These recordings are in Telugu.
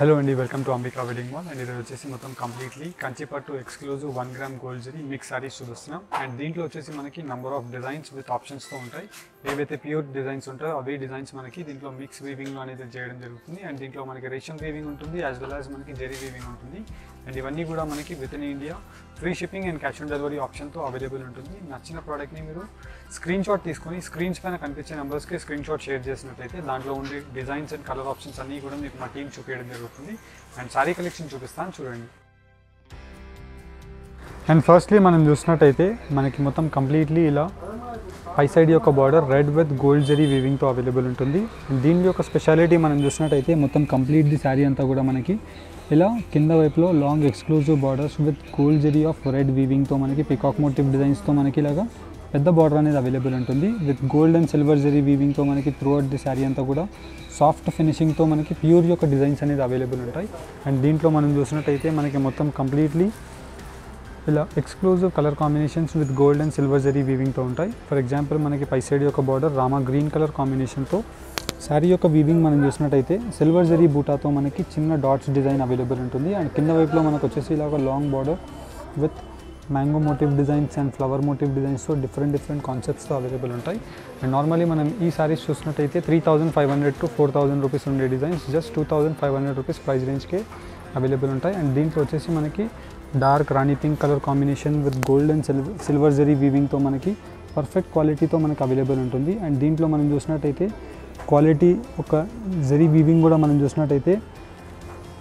హలో అండి, welcome to Ambika wedding mall. And ఇది వచ్చేసి మొత్తం కంప్లీట్లీ కంచిపట్టు exclusive 1 gram gold zari mix sarees చూపిస్తున్నాం. అండ్ దీంట్లో వచ్చేసి మనకి నంబర్ ఆఫ్ డిజైన్స్ విత్ ఆప్షన్స్తో ఉంటాయి. ఏవైతే ప్యూర్ డిజైన్స్ ఉంటాయో అవే డిజైన్స్ మనకి దీంట్లో మిక్స్ వీవింగ్లో అనేది చేయడం జరుగుతుంది. అండ్ దీంట్లో మనకి రేషం వీవింగ్ ఉంటుంది, యాజ్ వెల్ యాజ్ మనకి జరీ వీవింగ్ ఉంటుంది. అండ్ ఇవన్నీ కూడా మనకి within India free shipping and cash on delivery ఆప్షన్తో అవైలబుల్ ఉంటుంది. నచ్చిన ప్రోడక్ట్ని మీరు స్క్రీన్ షాట్ తీసుకొని స్క్రీన్స్ పైన కనిపించే నెంబర్స్కి స్క్రీన్ షాట్ షేర్ చేసినట్లయితే దాంట్లో ఉండే డిజైన్స్ అండ్ కలర్ ఆప్షన్స్ అన్నీ కూడా మీకు మా టీం చూపించడం జరుగుతుంది. అండ్ సారీ కలెక్షన్ చూపిస్తాను చూడండి. అండ్ ఫస్ట్లీ మనం చూసినట్టయితే మనకి మొత్తం కంప్లీట్లీ ఇలా పై సైడ్ యొక్క border red with gold zari వీవింగ్తో అవైలబుల్ ఉంటుంది. అండ్ దీని యొక్క స్పెషాలిటీ మనం చూసినట్టయితే మొత్తం కంప్లీట్ ది శారీ అంతా కూడా మనకి ఇలా కింద వైపులో long exclusive borders with gold zari of red వీవింగ్తో మనకి పికాక్ మోటివ్ డిజైన్స్తో మనకి ఇలాగా పెద్ద బార్డర్ అనేది అవైలబుల్ ఉంటుంది. With gold and silver zari వీవింగ్తో మనకి త్రూ అవుట్ ది శారీ అంతా కూడా సాఫ్ట్ ఫినిషింగ్తో మనకి ప్యూర్ యొక్క డిజైన్స్ అనేది అవైలబుల్ ఉంటాయి. అండ్ దీంట్లో మనం చూసినట్టయితే మనకి మొత్తం కంప్లీట్లీ ఇలా exclusive colour combinations with gold and silver zari వీవింగ్తో ఉంటాయి. ఫర్ ఎగ్జాంపుల్ మనకి పై సైడ్ యొక్క బార్డర్ రామా గ్రీన్ కలర్ కాంబినేషన్తో శారీ యొక్క వీవింగ్ మనం చూసినట్టయితే సిల్వర్ జరీ బూటాతో మనకి చిన్న డాట్స్ డిజైన్ అవైలబుల్ ఉంటుంది. అండ్ కింద వైపులో మనకు వచ్చేసి ఇలాగ long border with mango motif designs and flower motif డిజైన్స్తో డిఫరెంట్ కాన్సెప్ట్స్తో అవైలబుల్ ఉంటాయి. అండ్ నార్మల్లీ మనం ఈ సారీస్ చూసినట్టయితే 3500 to 4000 రూపీస్ ఉండే డిజైన్స్ జస్ట్ 2500 రూపీస్ ప్రైస్ రేంజ్కే అవైలబుల్ ఉంటాయి. అండ్ దీంట్లో వచ్చేసి మనకి dark Rani pink colour combination with gold and silver zari వీవింగ్తో మనకి పర్ఫెక్ట్ క్వాలిటీతో మనకి అవైలబుల్ ఉంటుంది. అండ్ దీంట్లో మనం చూసినట్టయితే క్వాలిటీ ఒక జరీ వీవింగ్ కూడా మనం చూసినట్టయితే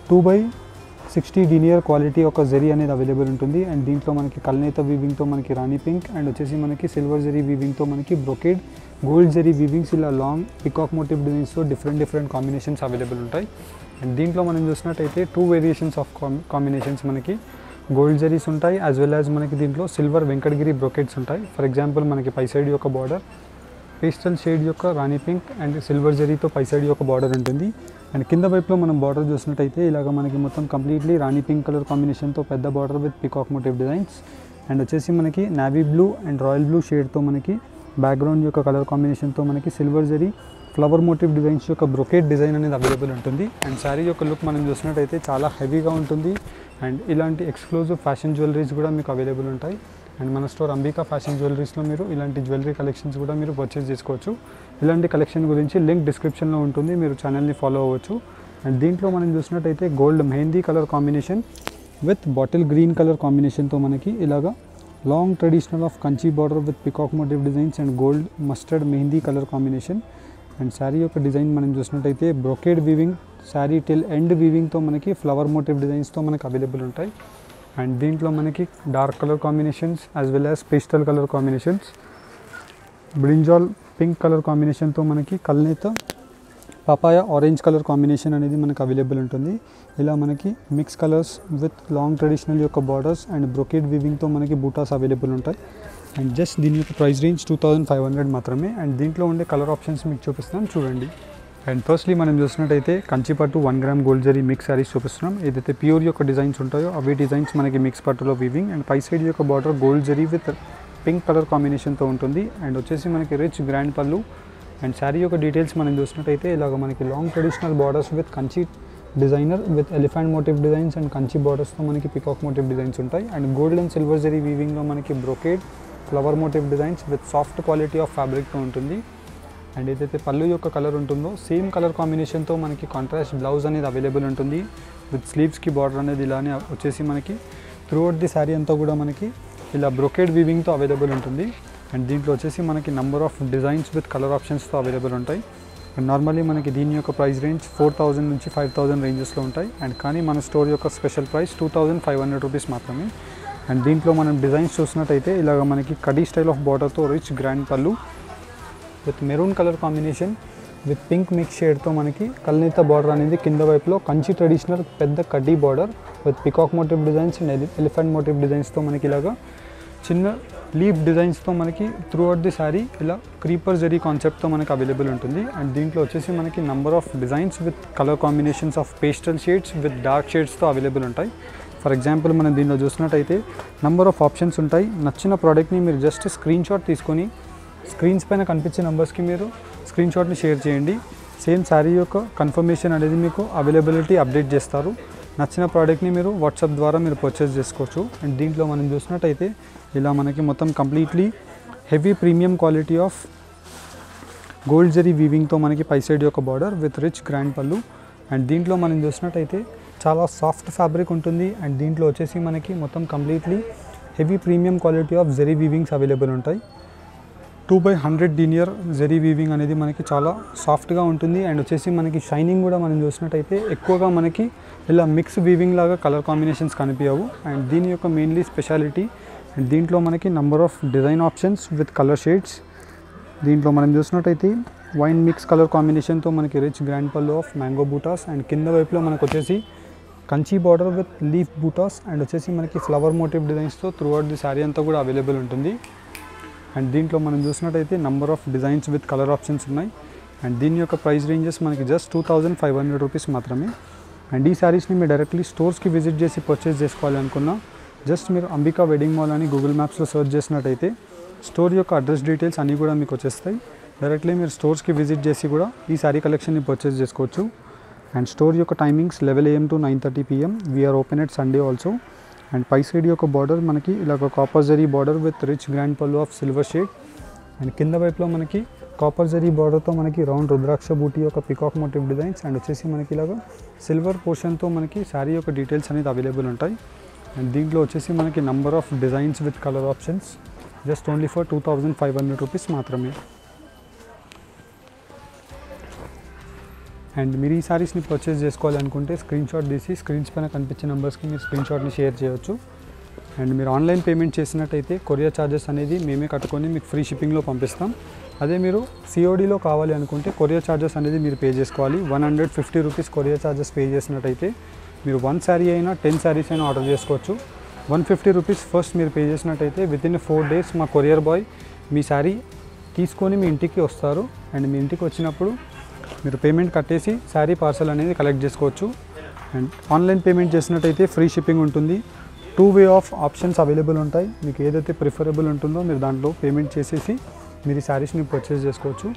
2/60 లీనియర్ క్వాలిటీ ఒక జరీ అనేది అవైలబుల్ ఉంటుంది. అండ్ దీంట్లో మనకి కల్నేత వీవింగ్తో మనకి రాణి పింక్ అండ్ వచ్చేసి మనకి సిల్వర్ జరీ వీవింగ్తో మనకి బ్రొకేడ్ గోల్డ్ జరీ వీవింగ్స్ ఇలా లాంగ్ పికాక్ మోటివ్ డిజైన్స్తో డిఫరెంట్ కాంబినేషన్స్ అవైలబుల్ ఉంటాయి. అండ్ దీంట్లో మనం చూసినట్టయితే 2 వేరియేషన్స్ ఆఫ్ కాంబినేషన్స్ మనకి గోల్డ్ జరీస్ ఉంటాయి, యాజ్ వెల్ యాజ్ మనకి దీంట్లో సిల్వర్ వెంకటగిరి బ్రొకెట్స్ ఉంటాయి. ఫర్ ఎగ్జాంపుల్ మనకి పై సైడ్ యొక్క బార్డర్ పేస్టల్ షేడ్ యొక్క రాణి పింక్ అండ్ సిల్వర్ జరీతో పై సైడ్ యొక్క బార్డర్ ఉంటుంది. అండ్ కింద వైపులో మనం బార్డర్ చూసినట్టయితే ఇలాగ మనకి మొత్తం కంప్లీట్లీ రాణి పింక్ కలర్ కాంబినేషన్తో పెద్ద border with peacock motif designs. And వచ్చేసి మనకి navy blue and royal blue షేడ్తో మనకి బ్యాక్గ్రౌండ్ యొక్క కలర్ కాంబినేషన్తో మనకి silver zari flower motif designs యొక్క బ్రొకేట్ డిజైన్ అనేది అవైలబుల్ ఉంటుంది. అండ్ శారీ యొక్క లుక్ మనం చూసినట్టయితే చాలా హెవీగా ఉంటుంది. అండ్ ఇలాంటి ఎక్స్క్లూజివ్ ఫ్యాషన్ జ్యువెలరీస్ కూడా మీకు అవైలబుల్ ఉంటాయి. అండ్ మన స్టోర్ అంబికా ఫ్యాషన్ జ్యువెలరీస్లో మీరు ఇలాంటి జ్యువెలరీ కలెక్షన్స్ కూడా మీరు పర్చేస్ చేసుకోవచ్చు. ఇలాంటి కలెక్షన్ గురించి లింక్ డిస్క్రిప్షన్లో ఉంటుంది, మీరు ఛానల్ని ఫాలో అవ్వచ్చు. అండ్ దీంట్లో మనం చూసినట్టయితే gold mehndi colour combination with bottle green colour కాంబినేషన్తో మనకి ఇలాగా long traditional of Kanchi border with peacock motif designs and gold mustard mehndi colour combination. And saree యొక్క డిజైన్ మనం చూసినట్టయితే brocade weaving saree till end వీవింగ్తో మనకి ఫ్లవర్ మోటివ్ డిజైన్స్తో మనకి అవైలబుల్ ఉంటాయి. అండ్ దీంట్లో మనకి dark colour combinations as well as pastel colour combinations, brinjal pink colour కాంబినేషన్తో మనకి కల్నేత పపాయ ఆరెంజ్ కలర్ కాంబినేషన్ అనేది మనకు అవైలబుల్ ఉంటుంది. ఇలా మనకి mix colours with long traditional యొక్క బార్డర్స్ అండ్ బ్రొకేడ్ వీవింగ్తో మనకి బూటాస్ అవైలబుల్ ఉంటాయి. అండ్ జస్ట్ దీని యొక్క ప్రైస్ రేంజ్ 2500 మాత్రమే. అండ్ దీంట్లో ఉండే కలర్ ఆప్షన్స్ మీకు చూపిస్తాను చూడండి. అండ్ ఫస్ట్లీ మనం చూసినట్టయితే కంచిపట్టు 1 gram gold zari mix sarees చూపిస్తున్నాం. ఏదైతే ప్యూర్ యొక్క డిజైన్స్ ఉంటాయో అవే డిజైన్స్ మనకి మిక్స్ పట్టులో వీవింగ్. అండ్ పై సైడ్ యొక్క border gold zari with pink colour కాంబినేషన్తో ఉంటుంది. అండ్ వచ్చేసి మనకి rich grand pallu. And saree యొక్క డీటెయిల్స్ మనం చూసినట్టయితే ఇలాగ మనకి long traditional borders with Kanchi designer with elephant motif designs and Kanchi బార్డర్స్తో మనకి పికాక్ మోటివ్ డిజైన్స్ ఉంటాయి. And gold and silver zari వీవింగ్లో మనకి brocade flower motif designs with soft quality of ఫ్యాబ్రిక్తో ఉంటుంది. అండ్ ఏదైతే పళ్ళు యొక్క కలర్ ఉంటుందో సేమ్ కలర్ కాంబినేషన్తో మనకి కాంట్రాస్ట్ బ్లౌజ్ అనేది అవైలబుల్ ఉంటుంది. విత్ స్లీవ్స్కి బార్డర్ అనేది ఇలానే వచ్చేసి మనకి త్రూ అవుట్ ది శారీ అంతా కూడా మనకి ఇలా బ్రొకేడ్ వీవింగ్తో అవైలబుల్ ఉంటుంది. అండ్ దీంట్లో వచ్చేసి మనకి number of designs with colour ఆప్షన్స్తో అవైలబుల్ ఉంటాయి. అండ్ నార్మల్లీ మనకి దీని యొక్క ప్రైస్ రేంజ్ 4000 నుంచి 5000 రేంజెస్లో ఉంటాయి. అండ్ కానీ మన స్టోర్ యొక్క స్పెషల్ ప్రైస్ 2500 రూపీస్ మాత్రమే. అండ్ దీంట్లో మనం డిజైన్స్ చూసినట్టయితే ఇలాగ మనకి కడీ స్టైల్ ఆఫ్ బార్డర్తో rich grand pallu with maroon colour combination with pink mix షేడ్తో మనకి కల్నేత బార్డర్ అనేది కింద వైపులో కంచి ట్రెడిషనల్ పెద్ద kaddi border with peacock motif designs and elephant motif డిజైన్స్తో మనకి ఇలాగా చిన్న లీఫ్ డిజైన్స్తో మనకి త్రూ అవుట్ ది శారీ ఇలా క్రీపర్ జరీ కాన్సెప్ట్తో మనకి అవైలబుల్ ఉంటుంది. అండ్ దీంట్లో వచ్చేసి మనకి number of designs with colour combinations of pastel shades with dark షేడ్స్తో అవైలబుల్ ఉంటాయి. ఫర్ ఎగ్జాంపుల్ మనం దీంట్లో చూసినట్టయితే నంబర్ ఆఫ్ ఆప్షన్స్ ఉంటాయి. నచ్చిన ప్రోడక్ట్ని మీరు జస్ట్ స్క్రీన్ షాట్ తీసుకొని స్క్రీన్స్ పైన కనిపించే నెంబర్స్కి మీరు స్క్రీన్ షాట్ని షేర్ చేయండి. సేమ్ శారీ యొక్క కన్ఫర్మేషన్ అనేది మీకు అవైలబిలిటీ అప్డేట్ చేస్తారు. నచ్చిన ప్రోడక్ట్ని మీరు వాట్సాప్ ద్వారా మీరు పర్చేస్ చేసుకోవచ్చు. అండ్ దీంట్లో మనం చూసినట్టయితే ఇలా మనకి మొత్తం completely heavy premium quality of gold zari వీవింగ్తో మనకి పై సైడ్ యొక్క border with rich grand pallu. And దీంట్లో మనం చూసినట్టయితే చాలా సాఫ్ట్ ఫ్యాబ్రిక్ ఉంటుంది. అండ్ దీంట్లో వచ్చేసి మనకి మొత్తం completely heavy premium quality of zari weavings available ఉంటాయి. 2/100 డీనియర్ జరీ వీవింగ్ అనేది మనకి చాలా సాఫ్ట్గా ఉంటుంది. అండ్ వచ్చేసి మనకి షైనింగ్ కూడా మనం చూసినట్టయితే ఎక్కువగా మనకి ఇలా మిక్స్ వీవింగ్ లాగా కలర్ కాంబినేషన్స్ కనిపించవు. అండ్ దీని యొక్క మెయిన్లీ స్పెషాలిటీ. అండ్ దీంట్లో మనకి number of design options with colour shades. దీంట్లో మనం చూసినట్టయితే వైన్ మిక్స్ కలర్ కాంబినేషన్తో మనకి రిచ్ గ్రాండ్ పళ్ళు ఆఫ్ మ్యాంగో బూటాస్. అండ్ కింద వైపులో మనకు వచ్చేసి Kanchi border with leaf butas. And వచ్చేసి మనకి ఫ్లవర్ మోటివ్ డిజైన్స్తో త్రూ అవుట్ ది శారీ అంతా కూడా అవైలబుల్ ఉంటుంది. అండ్ దీంట్లో మనం చూసినట్టయితే number of designs with colour options ఉన్నాయి. అండ్ దీని యొక్క ప్రైస్ రేంజెస్ మనకి జస్ట్ 2500 రూపీస్ మాత్రమే. అండ్ ఈ శారీస్ని మీరు డైరెక్ట్లీ స్టోర్స్కి విజిట్ చేసి పర్చేస్ చేసుకోవాలి అనుకున్నా జస్ట్ మీరు అంబికా వెడ్డింగ్ మాల్ అని గూగుల్ మ్యాప్స్లో సెర్చ్ చేసినట్టయితే స్టోర్ యొక్క అడ్రస్ డీటెయిల్స్ అన్నీ కూడా మీకు వచ్చేస్తాయి. డైరెక్ట్లీ మీరు స్టోర్స్కి విజిట్ చేసి కూడా ఈ శారీ కలెక్షన్ని పర్చేస్ చేసుకోవచ్చు. అండ్ స్టోర్ యొక్క timings 11 AM to 9:30 PM. We're open at Sunday also. And పై సైడ్ యొక్క బార్డర్ మనకి ఇలాగ copper zari border with rich grand పళ్ళు ఆఫ్ సిల్వర్ షేడ్. అండ్ కింద వైపులో మనకి కాపర్ జరీ బార్డర్తో మనకి రౌండ్ రుద్రాక్ష బూటీ యొక్క పికాక్ మోటివ్ డిజైన్స్. అండ్ వచ్చేసి మనకి ఇలాగ సిల్వర్ పోర్షన్తో మనకి శారీ యొక్క డీటెయిల్స్ అనేది అవైలబుల్ ఉంటాయి. అండ్ దీంట్లో వచ్చేసి మనకి number of designs with colour options just only for 2500 rupees మాత్రమే. అండ్ మీరు ఈ శారీస్ని పర్చేస్ చేసుకోవాలనుకుంటే స్క్రీన్ షాట్ తీసి స్క్రీన్స్ పైన కనిపించే నెంబర్స్కి మీరు స్క్రీన్ షాట్ని షేర్ చేయొచ్చు. అండ్ మీరు ఆన్లైన్ పేమెంట్ చేసినట్టయితే కొరియర్ ఛార్జెస్ అనేది మేమే కట్టుకొని మీకు ఫ్రీ షిప్పింగ్లో పంపిస్తాం. అదే మీరు సిఓడిలో కావాలి అనుకుంటే కొరియర్ ఛార్జెస్ అనేది మీరు పే చేసుకోవాలి. 150 రూపీస్ కొరియర్ ఛార్జెస్ పే చేసినట్టయితే మీరు 1 శారీ అయినా 10 శారీస్ అయినా ఆర్డర్ చేసుకోవచ్చు. 150 రూపీస్ ఫస్ట్ మీరు పే చేసినట్టయితే వితిన్ 4 days మా కొరియర్ బాయ్ మీ శారీ తీసుకొని మీ ఇంటికి వస్తారు. అండ్ మీ ఇంటికి వచ్చినప్పుడు మీరు పేమెంట్ కట్టేసి శారీ పార్సల్ అనేది కలెక్ట్ చేసుకోవచ్చు. అండ్ ఆన్లైన్ పేమెంట్ చేసినట్టయితే ఫ్రీ షిప్పింగ్ ఉంటుంది. 2 వే ఆఫ్ ఆప్షన్స్ అవైలబుల్ ఉంటాయి. మీకు ఏదైతే ప్రిఫరబుల్ ఉంటుందో మీరు దాంట్లో పేమెంట్ చేసేసి మీరు ఈ శారీస్ని పర్చేస్ చేసుకోవచ్చు.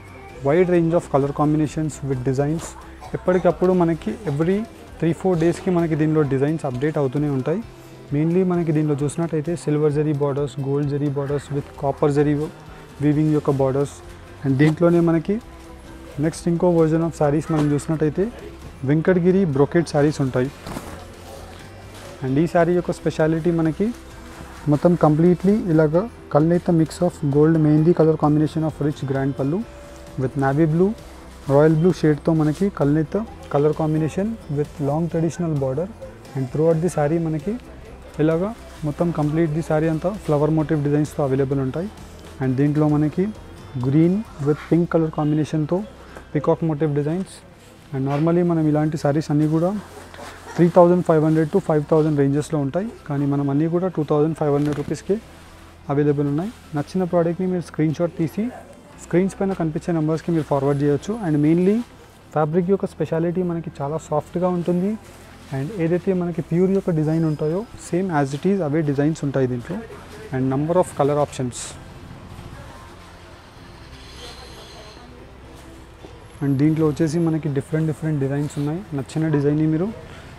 Wide range of colour combinations with designs. ఎప్పటికప్పుడు మనకి ఎవ్రీ 3-4 డేస్కి మనకి దీనిలో డిజైన్స్ అప్డేట్ అవుతూనే ఉంటాయి. మెయిన్లీ మనకి దీనిలో చూసినట్టయితే silver zari borders, gold zari borders with copper zari weaving యొక్క బార్డర్స్. అండ్ దీంట్లోనే మనకి నెక్స్ట్ ఇంకో వర్జన్ ఆఫ్ శారీస్ మనం చూసినట్టయితే వెంకటగిరి బ్రోకెట్ శారీస్ ఉంటాయి. అండ్ ఈ శారీ యొక్క స్పెషాలిటీ మనకి మొత్తం కంప్లీట్లీ ఇలాగ kalnetha mix of gold mehndi colour combination of rich grand pallu with navy blue, royal blue షేడ్తో మనకి kalnetha colour combination with long traditional border. And throughout the saree మనకి ఇలాగా మొత్తం కంప్లీట్ ది శారీ అంతా ఫ్లవర్ మోటివ్ డిజైన్స్తో అవైలబుల్ ఉంటాయి. అండ్ దీంట్లో మనకి గ్రీన్ విత్ పింక్ కలర్ కాంబినేషన్తో peacock motif designs. And normally మనం ఇలాంటి శారీస్ అన్నీ కూడా 3500 to 5000 రేంజెస్లో ఉంటాయి. కానీ మనం అన్నీ కూడా 2500 రూపీస్కి అవైలబుల్ ఉన్నాయి. నచ్చిన ప్రోడక్ట్ని మీరు స్క్రీన్ షాట్ తీసి స్క్రీన్స్ పైన కనిపించే నెంబర్స్కి మీరు ఫార్వర్డ్ చేయొచ్చు. అండ్ మెయిన్లీ ఫ్యాబ్రిక్ యొక్క స్పెషాలిటీ మనకి చాలా సాఫ్ట్గా ఉంటుంది. అండ్ ఏదైతే మనకి ప్యూర్ యొక్క డిజైన్ ఉంటాయో same as it is away designs ఉంటాయి దీంట్లో. And number of colour options. And దీంట్లో వచ్చేసి మనకి డిఫరెంట్ డిజైన్స్ ఉన్నాయి. నచ్చిన డిజైన్ని మీరు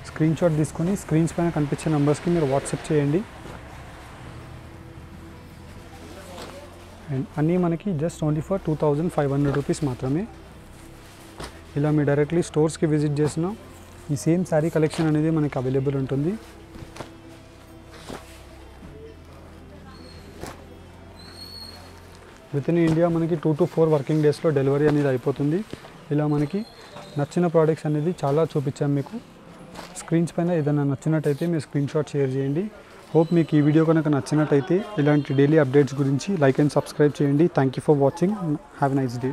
స్క్రీన్ షాట్ తీసుకొని స్క్రీన్స్ పైన కనిపించే నెంబర్స్కి మీరు వాట్సాప్ చేయండి. అండ్ అన్నీ మనకి జస్ట్ ఓన్లీ ఫర్ 2500 రూపీస్ మాత్రమే. ఇలా మీరు డైరెక్ట్లీ స్టోర్స్కి విజిట్ చేసిన ఈ సేమ్ శారీ కలెక్షన్ అనేది మనకి అవైలబుల్ ఉంటుంది. విత్ ఇన్ ఇండియా మనకి 2 to 4 వర్కింగ్ డేస్లో డెలివరీ అనేది అయిపోతుంది. ఇలా మనకి నచ్చిన ప్రోడక్ట్స్ అనేది చాలా చూపించాం మీకు. స్క్రీన్స్ పైన ఏదైనా నచ్చినట్టయితే మీరు స్క్రీన్ షాట్ షేర్ చేయండి. హోప్ మీకు ఈ వీడియో కనుక నచ్చినట్టయితే ఇలాంటి డైలీ అప్డేట్స్ గురించి లైక్ అండ్ సబ్స్క్రైబ్ చేయండి. Thank you for watching. Have a nice day.